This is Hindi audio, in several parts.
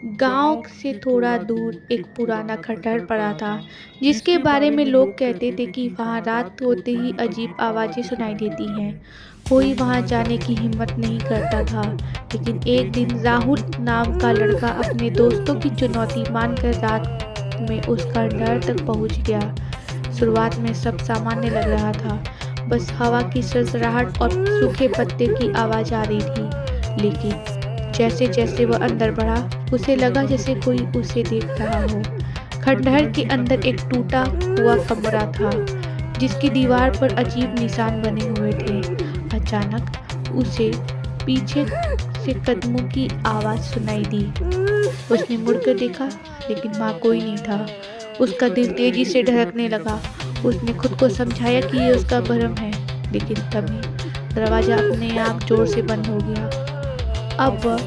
गांव से थोड़ा दूर एक पुराना खंडहर पड़ा था, जिसके बारे में लोग कहते थे कि वहां रात होते ही अजीब आवाजें सुनाई देती हैं। कोई वहां जाने की हिम्मत नहीं करता था, लेकिन एक दिन राहुल नाम का लड़का अपने दोस्तों की चुनौती मानकर रात में उस खंडहर तक पहुंच गया। शुरुआत में सब सामान्य लग रहा था, बस हवा की सरसराहट और सूखे पत्ते की आवाज आ रही थी। लेकिन जैसे जैसे वह अंदर बढ़ा, उसे लगा जैसे कोई उसे देख रहा हो। खंडहर के अंदर एक टूटा हुआ कमरा था, जिसकी दीवार पर अजीब निशान बने हुए थे। अचानक उसे पीछे से कदमों की आवाज सुनाई दी। उसने मुड़कर देखा, लेकिन वहां कोई नहीं था। उसका दिल तेजी से धड़कने लगा। उसने खुद को समझाया कि ये उसका भ्रम है, लेकिन तभी दरवाजा अपने आप जोर से बंद हो गया। अब वह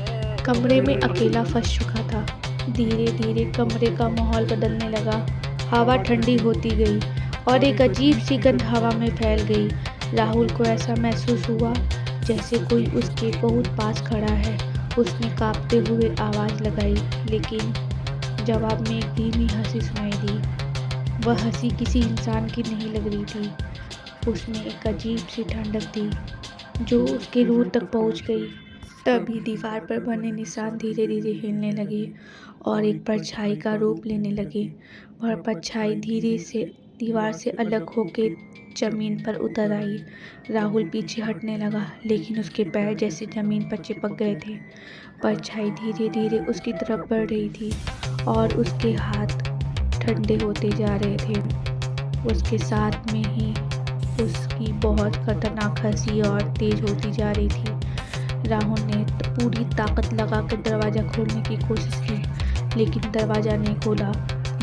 कमरे में अकेला फंस चुका था। धीरे धीरे कमरे का माहौल बदलने लगा। हवा ठंडी होती गई और एक अजीब सी गंध हवा में फैल गई। राहुल को ऐसा महसूस हुआ जैसे कोई उसके बहुत पास खड़ा है। उसने कांपते हुए आवाज लगाई, लेकिन जवाब में एक धीमी हंसी सुनाई दी। वह हंसी किसी इंसान की नहीं लग रही थी। उसमें एक अजीब सी ठंडक थी जो उसके रूह तक पहुंच गई। तभी दीवार पर बने निशान धीरे धीरे हिलने लगे और एक परछाई का रूप लेने लगे। वह परछाई धीरे से दीवार से अलग होकर जमीन पर उतर आई। राहुल पीछे हटने लगा, लेकिन उसके पैर जैसे जमीन पर चिपक गए थे। परछाई धीरे धीरे उसकी तरफ बढ़ रही थी और उसके हाथ ठंडे होते जा रहे थे। उसके साथ में ही उसकी बहुत खतरनाक हंसी और तेज होती जा रही थी। राहुल ने पूरी ताकत लगाकर दरवाज़ा खोलने की कोशिश की, लेकिन दरवाज़ा नहीं खोला।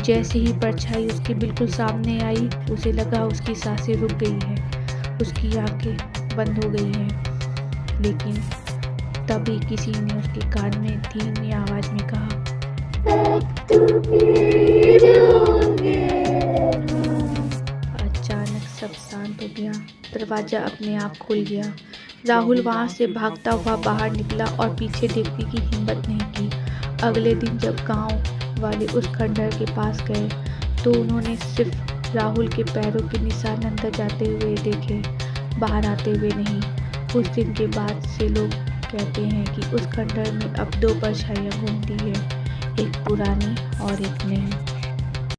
जैसे ही परछाई उसके बिल्कुल सामने आई, उसे लगा उसकी सांसें रुक गई हैं, उसकी आंखें बंद हो गई हैं। लेकिन तभी किसी ने उसके कान में धीमी आवाज़ में कहा, अचानक सब शांत हो गया। दरवाज़ा अपने आप खुल गया। राहुल वहां से भागता हुआ बाहर निकला और पीछे देखने की हिम्मत नहीं की। अगले दिन जब गांव वाले उस खंडहर के पास गए, तो उन्होंने सिर्फ राहुल के पैरों के निशान अंदर जाते हुए देखे, बाहर आते हुए नहीं। उस दिन के बाद से लोग कहते हैं कि उस खंडहर में अब दो परछाइयां घूमती है, एक पुरानी और एक नई।